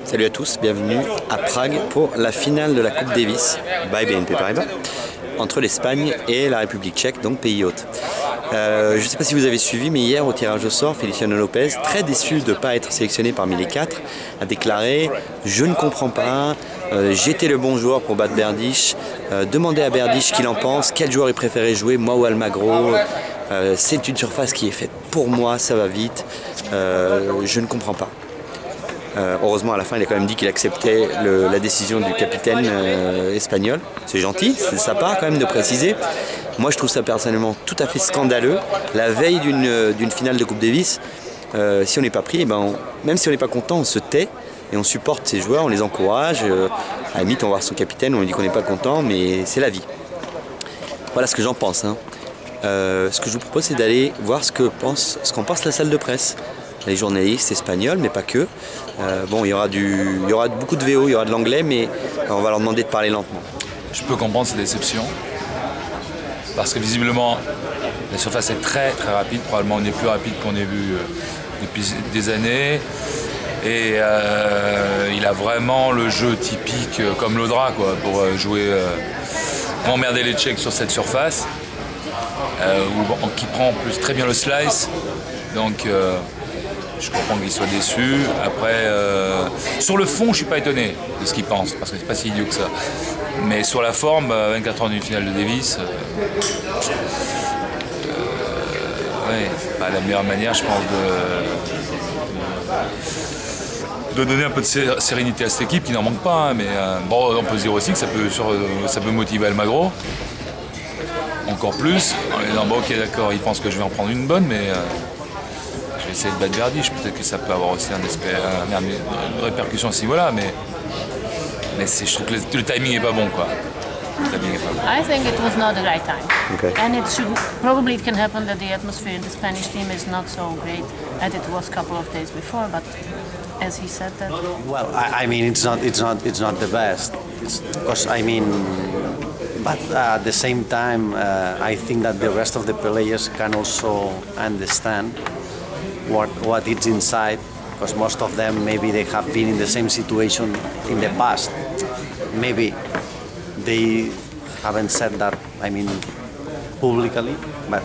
Salut à tous, bienvenue à Prague pour la finale de la Coupe Davis by BNP Paribas entre l'Espagne et la République tchèque, donc pays hôte. Je ne sais pas si vous avez suivi, mais hier au tirage au sort, Feliciano Lopez, très déçu de ne pas être sélectionné parmi les 4, a déclaré « Je ne comprends pas, j'étais le bon joueur pour battre Berdych, demandez à Berdych ce qu'il en pense, quel joueur il préférait jouer, moi ou Almagro, c'est une surface qui est faite pour moi, ça va vite, je ne comprends pas ». Heureusement à la fin il a quand même dit qu'il acceptait la décision du capitaine espagnol. C'est gentil, c'est de sa part quand même de préciser. Moi je trouve ça personnellement tout à fait scandaleux. La veille d'une finale de Coupe Davis, si on n'est pas pris, eh ben même si on n'est pas content, on se tait et on supporte ces joueurs, on les encourage. À la limite on va voir son capitaine, on lui dit qu'on n'est pas content, mais c'est la vie. Voilà ce que j'en pense. Hein. Ce que je vous propose c'est d'aller voir ce qu'en pense la salle de presse. Les journalistes espagnols, mais pas que. Bon, il y aura beaucoup de VO, il y aura de l'anglais, mais on va leur demander de parler lentement. Je peux comprendre ces déceptions, parce que visiblement, la surface est très très rapide, probablement on est plus rapide qu'on ait vu depuis des années. Et il a vraiment le jeu typique comme l'Audra, quoi, pour jouer, pour emmerder les Tchèques sur cette surface, qui prend en plus très bien le slice. Donc, je comprends qu'il soit déçu. Après, sur le fond, je suis pas étonné de ce qu'il pense, parce que c'est pas si idiot que ça. Mais sur la forme, 24 ans d'une finale de Davis, ouais, c'est pas la meilleure manière, je pense, de donner un peu de sérénité à cette équipe qui n'en manque pas. Hein, mais bon, on peut se dire aussi que ça peut motiver Almagro. Encore plus, en disant bon, ok, d'accord, il pense que je vais en prendre une bonne, mais je vais essayer de battre Berdych, peut-être que ça peut avoir aussi une répercussion à ce niveau-là, mais je trouve que le timing n'est pas bon, quoi. I think it was not the right time. Okay. And probably it can happen that the atmosphere in the Spanish team is not so great as it was a couple of days before, but as he said that. Well, I mean, it's not the best. Because I mean, but at the same time, I think that the rest of the players can also understand what is inside, because most of them maybe they have been in the same situation in the past. Maybe they haven't said that, I mean, publicly, but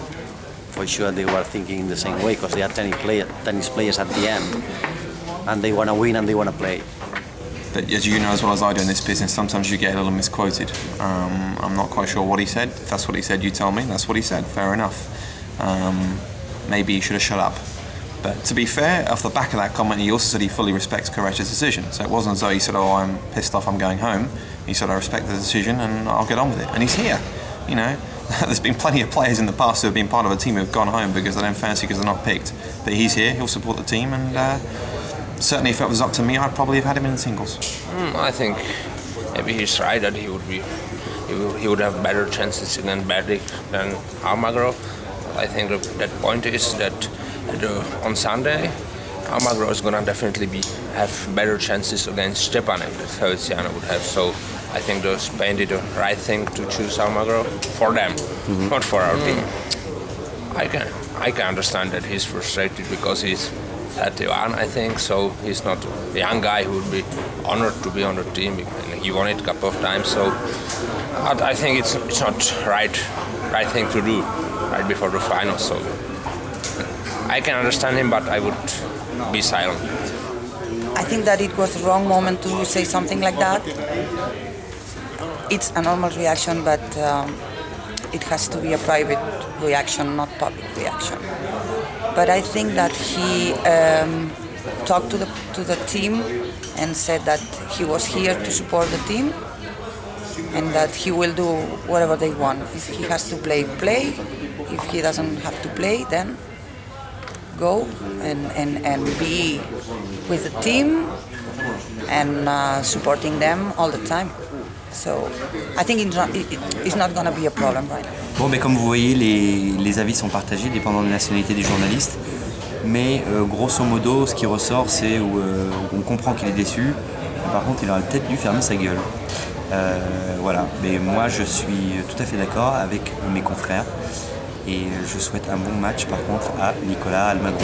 for sure they were thinking in the same way, because they are tennis players at the end, and they want to win and they want to play. But as you know as well as I do in this business, sometimes you get a little misquoted. I'm not quite sure what he said. If that's what he said, you tell me. That's what he said. Fair enough. Maybe he should have shut up. But to be fair, off the back of that comment, he also said he fully respects Korech's decision. So it wasn't as though he said, oh, I'm pissed off, I'm going home. He said, I respect the decision and I'll get on with it. And he's here. You know, there's been plenty of players in the past who have been part of a team who have gone home because they don't fancy because they're not picked. But he's here, he'll support the team, and certainly if it was up to me, I'd probably have had him in the singles. I think maybe he's right that he would have better chances against Berdych than Almagro. I think that point is that on Sunday, Almagro is going to definitely have better chances against Stepanek that Feliciano would have. So I think Spain did the right thing to choose Almagro for them, not for our team. I can understand that he's frustrated because he's 31, I think, so he's not a young guy who would be honored to be on the team. He won it a couple of times, so I think it's not right thing to do right before the final. So I can understand him, but I would be silent. I think that it was the wrong moment to say something like that. It's a normal reaction, but it has to be a private reaction, not public reaction. But I think that he talked to the team and said that he was here to support the team and that he will do whatever they want. If he has to play, play. If he doesn't have to play, then go and be with the team and supporting them all the time. So I think it's not going to be a problem, right? Bon, mais comme vous voyez, les avis sont partagés, dépendant de la nationalité des journalistes. Mais grosso modo, ce qui ressort, c'est où on comprend qu'il est déçu. Par contre, il aurait peut-être dû fermer sa gueule. Voilà, mais moi je suis tout à fait d'accord avec mes confrères. Et je souhaite un bon match par contre à Nicolas Almagro.